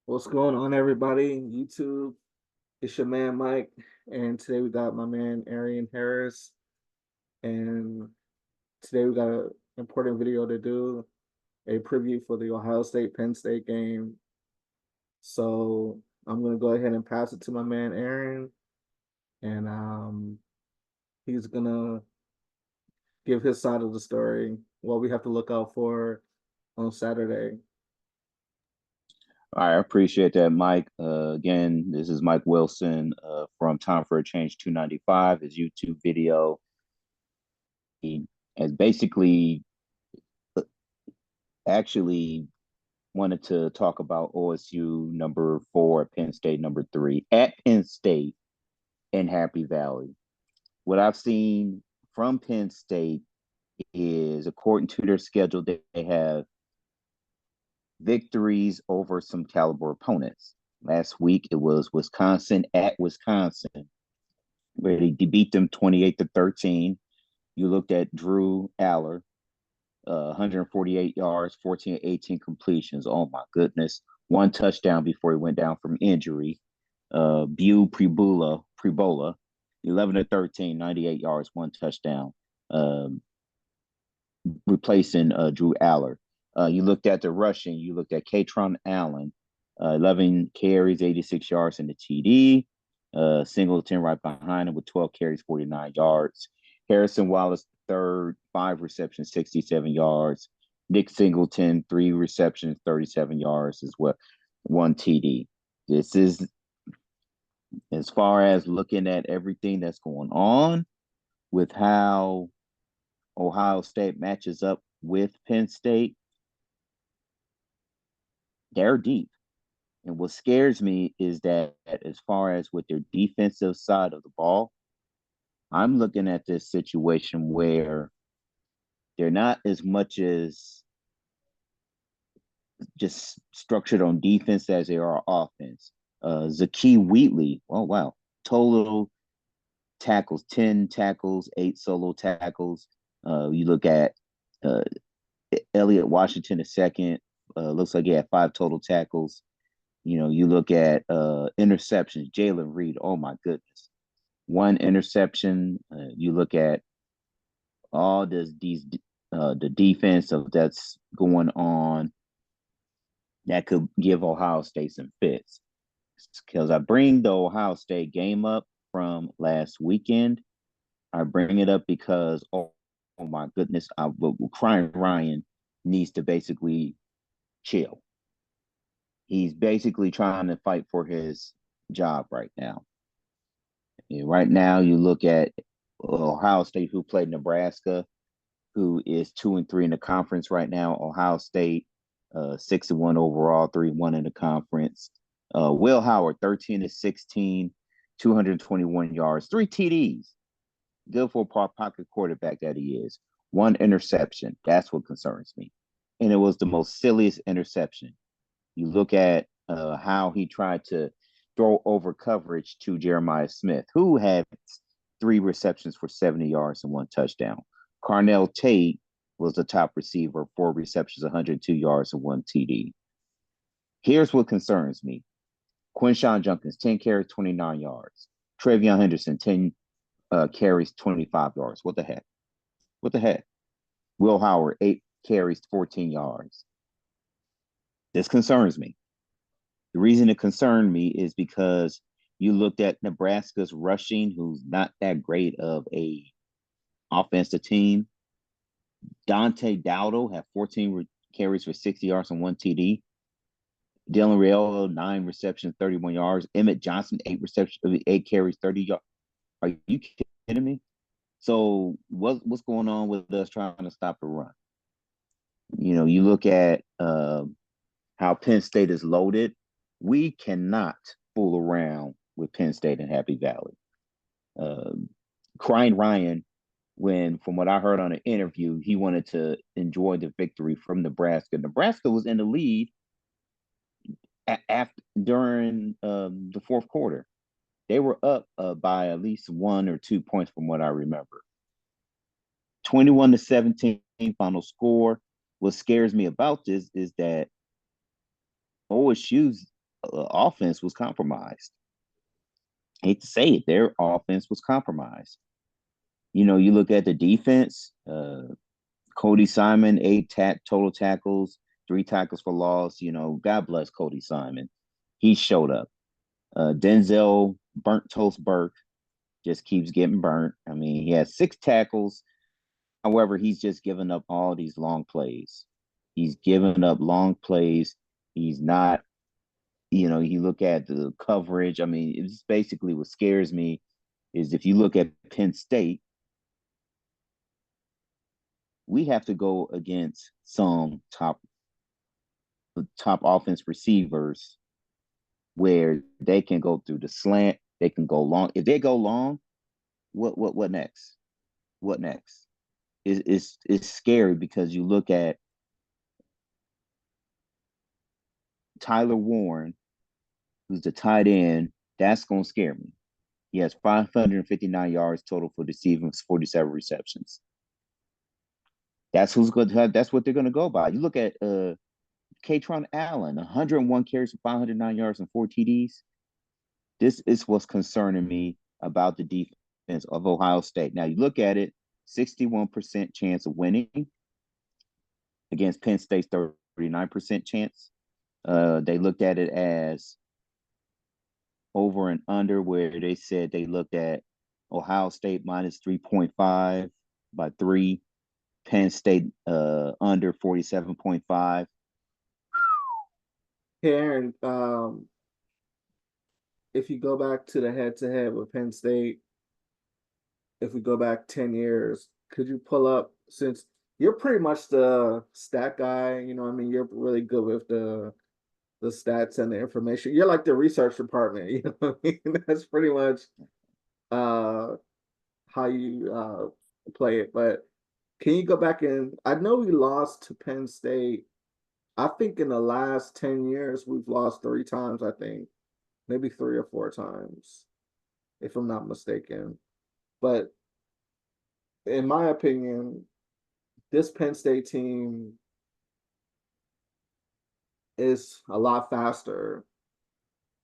What's going on, everybody? YouTube, it's your man Mike, and today we got my man Arian Harris, and today we got an important video to do, a preview for the Ohio State Penn State game. So I'm gonna go ahead and pass it to my man Aaron, and he's gonna give his side of the story, what we have to look out for on Saturday. I appreciate that, Mike. Again, this is Mike Wilson from Time for a Change 295. His YouTube video. He has basically actually wanted to talk about OSU number 4, Penn State number 3 at Penn State in Happy Valley. What I've seen from Penn State is, according to their schedule, they have victories over some caliber opponents. Last week it was Wisconsin at Wisconsin, where they beat them 28-13. You looked at Drew Aller, 148 yards, 14-18 completions. Oh my goodness. One touchdown before he went down from injury. Bu Pribola, 11-13, 98 yards, one touchdown. Replacing Drew Aller. You looked at the rushing. You looked at Katron Allen, 11 carries, 86 yards in the TD. Singleton right behind him with 12 carries, 49 yards. Harrison Wallace, third, 5 receptions, 67 yards. Nick Singleton, 3 receptions, 37 yards as well, one TD. This is, as far as looking at everything that's going on with how Ohio State matches up with Penn State, they're deep. And what scares me is that, as far as with their defensive side of the ball, I'm looking at this situation where they're not as much as just structured on defense as they are offense. Zakee Wheatley, oh wow, total tackles, 10 tackles, 8 solo tackles. You look at uh, Elliott Washington II, looks like he had 5 total tackles. You know, you look at interceptions, Jalen Reed, oh my goodness, 1 interception. You look at all these the defense of that's going on that could give Ohio State some fits. Because I bring the Ohio State game up from last weekend. I bring it up because, oh my goodness, Crying Ryan needs to basically chill. He's basically trying to fight for his job right now. And right now, you look at Ohio State, who played Nebraska, who is 2-3 in the conference right now. Ohio State, 6-1 overall, 3-1 in the conference. Will Howard, 13-16, 221 yards, 3 TDs. Good for a pocket quarterback that he is. 1 interception. That's what concerns me. And it was the most silliest interception. You look at how he tried to throw over coverage to Jeremiah Smith, who had 3 receptions for 70 yards and 1 touchdown. Carnell Tate was the top receiver, 4 receptions, 102 yards and 1 TD. Here's what concerns me. Quinshawn Junkins, 10 carries, 29 yards. Travion Henderson, 10 carries, 25 yards. What the heck? What the heck? Will Howard, 8 carries, 14 yards. This concerns me. The reason it concerned me is because you looked at Nebraska's rushing, who's not that great of a offensive team. Dante Dowdle had 14 carries for 60 yards and 1 TD. Dylan Raiola, 9 receptions, 31 yards. Emmett Johnson, 8 receptions, 8 carries, 30 yards. Are you kidding me? So what's going on with us trying to stop the run? You know, you look at how Penn State is loaded. We cannot fool around with Penn State and Happy Valley. Uh, Crying Ryan, when from what I heard on an interview, he wanted to enjoy the victory from Nebraska. Nebraska was in the lead after during the fourth quarter. They were up by at least 1 or 2 points from what I remember. 21-17 final score. What scares me about this is that OSU's offense was compromised. I hate to say it, their offense was compromised. You look at the defense. Cody Simon, total tackles, 3 tackles for loss. God bless Cody Simon. He showed up. Denzel Burnt Toast Burke just keeps getting burnt. I mean, he has 6 tackles. However, he's just given up all these long plays. He's given up long plays. He's not, you look at the coverage. I mean, it's basically what scares me is if you look at Penn State, we have to go against some top offense receivers where they can go through the slant, they can go long. If they go long, what next? What next? It's scary because you look at Tyler Warren, who's the tight end. That's gonna scare me. He has 559 yards total for the season, 47 receptions. That's who's good. That's what they're gonna go by. You look at Katron Allen, 101 carries for 509 yards and 4 TDs. This is what's concerning me about the defense of Ohio State. Now you look at it, 61% chance of winning against Penn State's 39% chance. They looked at it as over and under, where they said they looked at Ohio State minus 3.5 by 3, Penn State under 47.5. Aaron, if you go back to the head-to-head with Penn State, if we go back 10 years, could you pull up, since you're pretty much the stat guy, I mean, you're really good with the stats and the information. You're like the research department, you know what I mean? That's pretty much uh how you play it. But can you go back and I know we lost to Penn State. I think in the last 10 years we've lost 3 times, I think. Maybe 3 or 4 times, if I'm not mistaken. But in my opinion, this Penn State team is a lot faster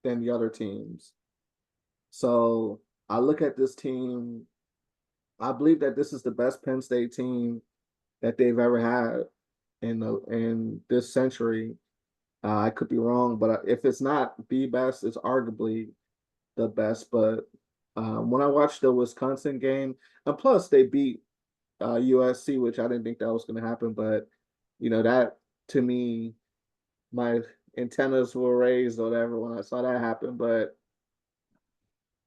than the other teams. So I look at this team, I believe that this is the best Penn State team that they've ever had in this century. I could be wrong, but if it's not the best, it's arguably the best. But when I watched the Wisconsin game, and plus they beat USC, which I didn't think that was going to happen, but that to me, my antennas were raised or whatever when I saw that happen. But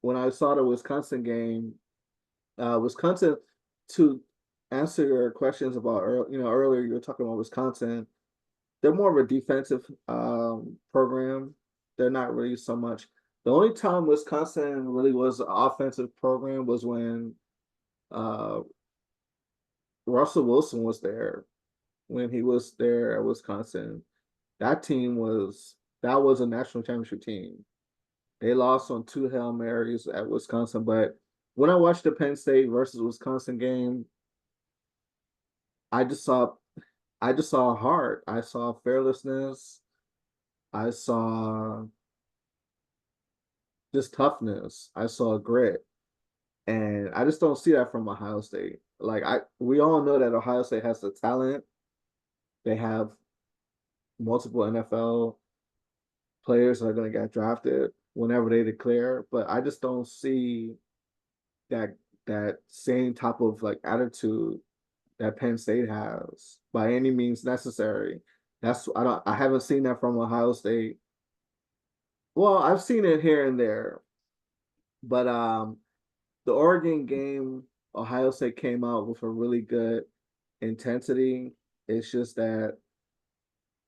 when I saw the Wisconsin game, Wisconsin, to answer your questions about earlier you were talking about Wisconsin, they're more of a defensive program. They're not really so much. The only time Wisconsin really was an offensive program was when uh, Russell Wilson was there. When he was there at Wisconsin, that was a national championship team. They lost on 2 Hail Marys at Wisconsin, but when I watched the Penn State versus Wisconsin game, I just saw I just saw heart. I saw fearlessness. I saw just toughness. I saw grit. And I just don't see that from Ohio State. Like we all know that Ohio State has the talent. They have multiple NFL players that are going to get drafted whenever they declare, but I just don't see that that same type of like attitude that Penn State has by any means necessary. I haven't seen that from Ohio State. Well, I've seen it here and there, but the Oregon game, Ohio State came out with a really good intensity. It's just that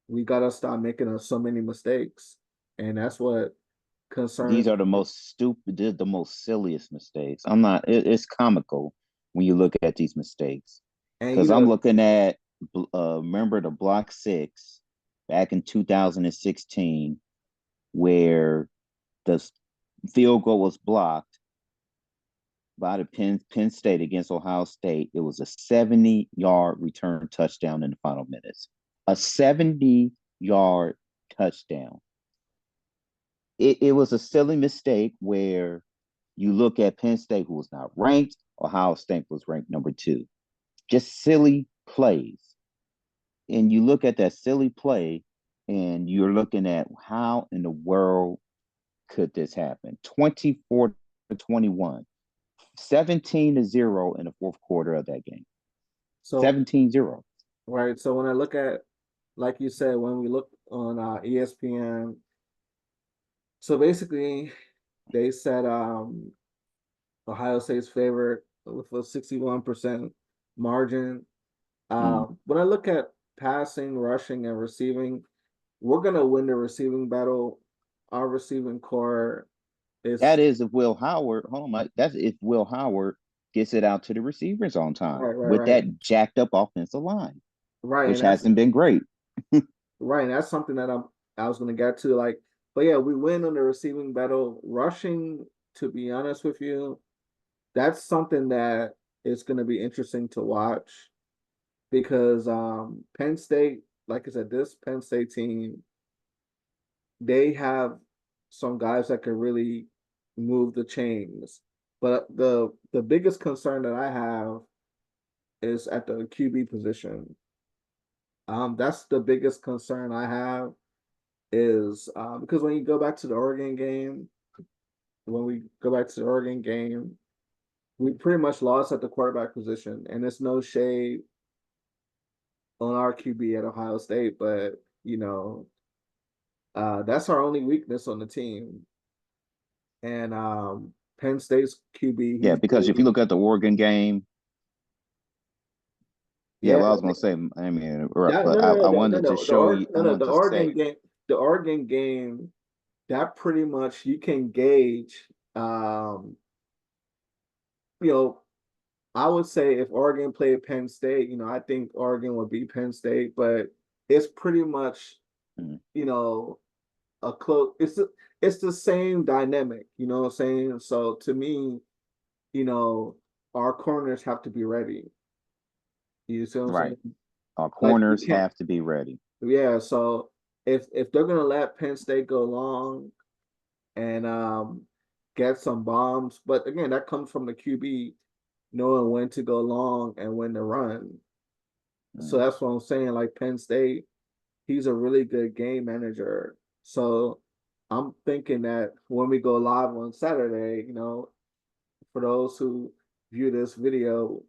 we gotta stop making so many mistakes, and that's what These concerns. are the most stupid, the most silliest mistakes. I'm not. It's comical when you look at these mistakes And because I'm looking at. Remember the block 6 back in 2016, where the field goal was blocked by the Penn State against Ohio State. It was a 70-yard return touchdown in the final minutes. A 70-yard touchdown. it was a silly mistake where you look at Penn State, who was not ranked, Ohio State was ranked number two. Just silly plays. And you look at that silly play and you're looking at how in the world could this happen? 24 to 21, 17 to 0 in the fourth quarter of that game. So 17-0. right. So when I look at, like you said, when we look on ESPN, so basically they said Ohio State's favorite with a 61% margin. Mm. When I look at passing, rushing, and receiving, we're gonna win the receiving battle. Our receiving core is That is if Will Howard, hold on, Mike, that's if Will Howard gets it out to the receivers on time right, right, with right, that jacked up offensive line, right, which and that's hasn't been great. right, and that's something that I was gonna get to. Like, but yeah, we win on the receiving battle. Rushing, to be honest with you, that's something that is gonna be interesting to watch because Penn State, like I said, this Penn State team, they have some guys that can really move the chains. But the biggest concern that I have is at the QB position. That's the biggest concern I have is because when you go back to the Oregon game, when we go back to the Oregon game, we pretty much lost at the quarterback position, and it's no shade on our QB at Ohio State, but that's our only weakness on the team. And Penn State's QB, Yeah, he's because if you really look at the Oregon game, yeah, yeah. well, I was gonna say, I mean, That but no no I no no no wanted to no show you, I no wanted the to say, Oregon game that pretty much you can gauge you know I would say if Oregon played Penn State, I think Oregon would beat Penn State, but it's pretty much, mm, you know, a close. It's the same dynamic. You know what I'm saying? So to me, you know, our corners have to be ready. You see what I'm right, saying? our Like we corners can't. have to be ready. Yeah. So if they're gonna let Penn State go long and get some bombs, but again, that comes from the QB knowing when to go long and when to run. So Mm. that's what I'm saying. Like Penn State, he's a really good game manager. So I'm thinking that when we go live on Saturday, for those who view this video,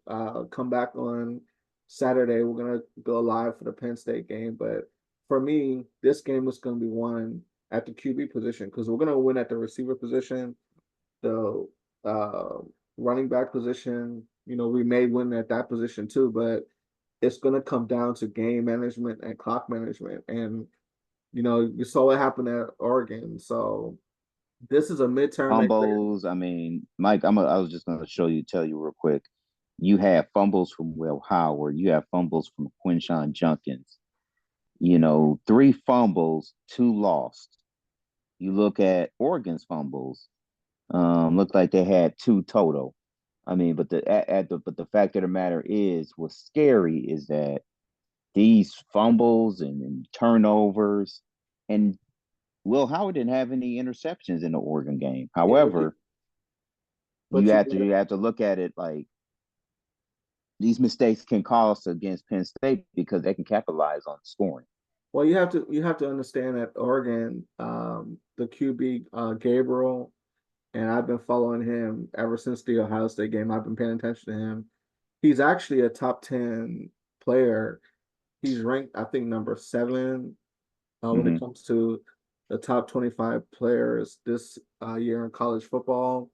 come back on Saturday. We're gonna go live for the Penn State game. But for me, this game is gonna be won at the QB position because we're gonna win at the receiver position, the uh, running back position. We may win at that position too, but it's going to come down to game management and clock management. And, you saw what happened at Oregon. So this is a midterm exam. Fumbles. I mean, Mike, I was just gonna tell you real quick. You have fumbles from Will Howard. You have fumbles from Quinshawn Junkins. Three fumbles, two lost. You look at Oregon's fumbles. Looked like they had two total. I mean, but the fact of the matter is, what's scary is that these fumbles and turnovers, and Will Howard didn't have any interceptions in the Oregon game. Yeah, However, but you you have to look at it like these mistakes can cost against Penn State because they can capitalize on scoring. well, you have to understand that Oregon, the QB Gabriel, and I've been following him ever since the Ohio State game. I've been paying attention to him. He's actually a top 10 player. He's ranked, I think, number 7 when it Mm-hmm. comes to the top 25 players this year in college football.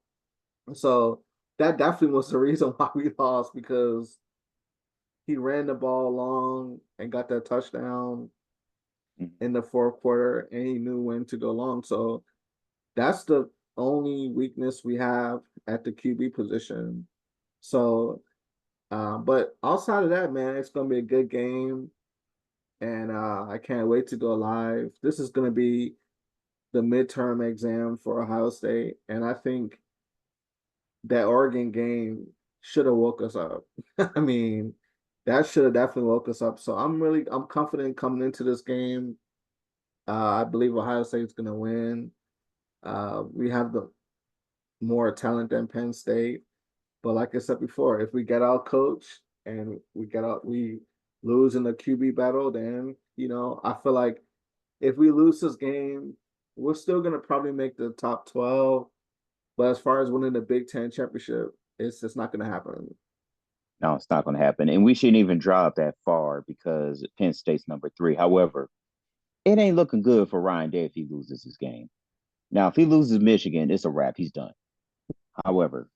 So that definitely was the reason why we lost because he ran the ball long and got that touchdown in the fourth quarter, and he knew when to go long. So that's the only weakness we have at the QB position. So, but outside of that, man, it's gonna be a good game, and I can't wait to go live. This is gonna be the midterm exam for Ohio State, and I think that Oregon game should have woke us up. I mean, that should have definitely woke us up. So I'm confident coming into this game. I believe Ohio State's gonna win. We have the more talent than Penn State. But like I said before, if we get out coach and we lose in the QB battle, then I feel like if we lose this game, we're still gonna probably make the top 12. But as far as winning the Big Ten championship, it's just not gonna happen. No, it's not going to happen. And we shouldn't even drop that far because Penn State's number 3. However, it ain't looking good for Ryan Day if he loses his game. Now, if he loses Michigan, it's a wrap. He's done. However,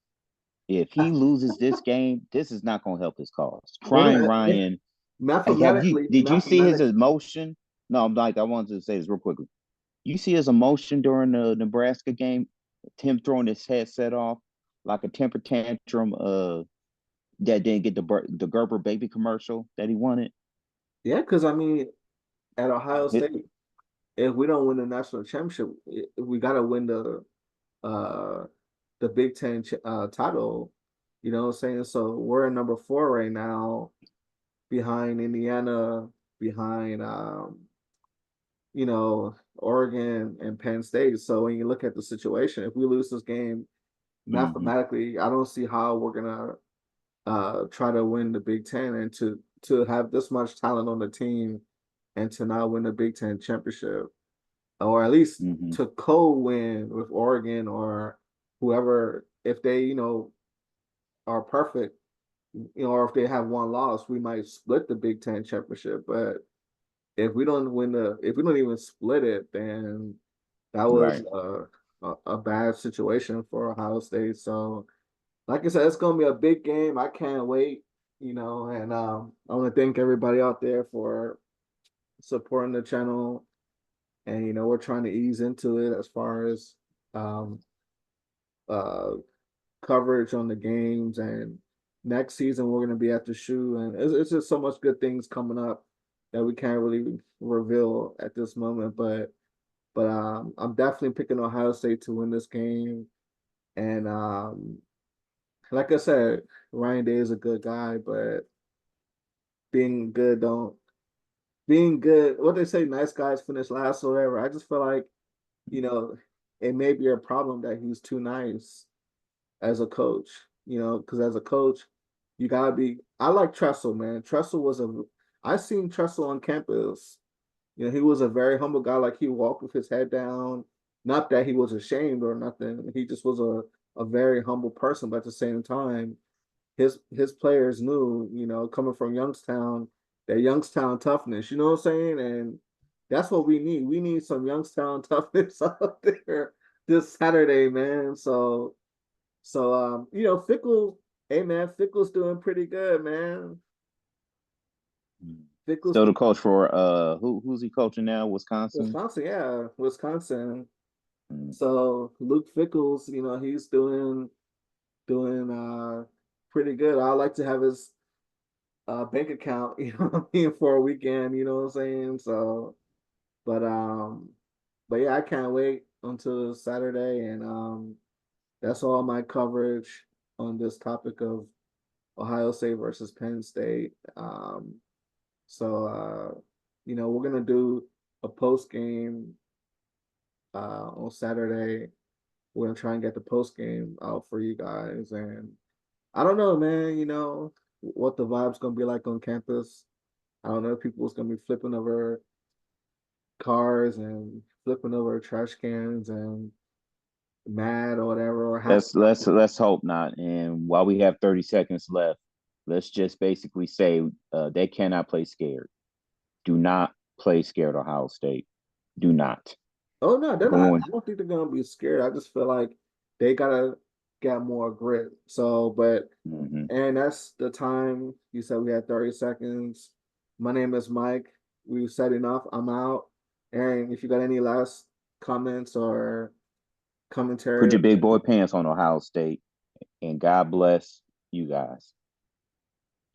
if he loses this game, this is not going to help his cause. Crying Ryan, have you? Did you see his Mathematically, emotion? No, I'm like I wanted to say this real quickly. You see his emotion during the Nebraska game, him throwing his headset off like a temper tantrum. That didn't get the Gerber baby commercial that he wanted. yeah, because I mean, at Ohio It, State, if we don't win the national championship, we gotta win uh the Big Ten title. You know what I'm saying? So we're at number 4 right now, behind Indiana, behind Oregon and Penn State. So when you look at the situation, if we lose this game, mm-hmm, mathematically, I don't see how we're gonna try to win the Big Ten, and to have this much talent on the team and to not win the Big Ten championship, or at least mm-hmm, to co-win with Oregon or whoever, if they are perfect, or if they have one loss, we might split the Big Ten championship. But if we don't even split it, then that was right. a bad situation for Ohio State. So, like I said, it's gonna be a big game. I can't wait. And I want to thank everybody out there for supporting the channel. And we're trying to ease into it as far as um, uh, coverage on the games. And next season we're going to be at the shoe, and it's just so much good things coming up that we can't really reveal at this moment. But I'm definitely picking Ohio State to win this game. And like I said, Ryan Day is a good guy, but being good don't being good. What they say, nice guys finish last or whatever. I just feel like you know it may be a problem that he's too nice as a coach. Because as a coach, you gotta be. I like Tressel, man. Tressel was a. I seen Tressel on campus. He was a very humble guy. Like he walked with his head down. Not that he was ashamed or nothing. He just was a very humble person. But at the same time, his players knew, coming from Youngstown, that Youngstown toughness. You know what I'm saying? And that's what we need. We need some Youngstown toughness out there this Saturday, man. Fickle, hey man, Fickle's doing pretty good, man. Fickle's So the coach for who's he coaching now? Wisconsin. Wisconsin, yeah, Wisconsin. Mm. So Luke Fickles, he's doing pretty good. I like to have his bank account, what I mean, for a weekend, you know what I'm saying? So, but but yeah, I can't wait until Saturday, and that's all my coverage on this topic of Ohio State versus Penn State. We're gonna do a post game on Saturday. We're gonna try and get the post game out for you guys, and I don't know, man. What the vibe's gonna be like on campus. I don't know if people's gonna be flipping over cars and flipping over trash cans and mad or whatever or happy. Let's hope not. And while we have 30 seconds left, let's just basically say they cannot play scared. Do not play scared, Ohio State. Do not. Oh no, they're not. Going. I don't think they're gonna be scared. I just feel like they gotta get more grit. So, but Mm-hmm. and that's the time. You said we had 30 seconds. My name is Mike. We've said enough. I'm out. Aaron, if you got any last comments or Put commentary. your big boy pants on, Ohio State, and God bless you guys.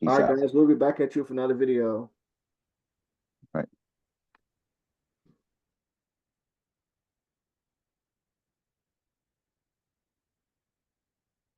All Peace right, out. guys, we'll be back at you for another video.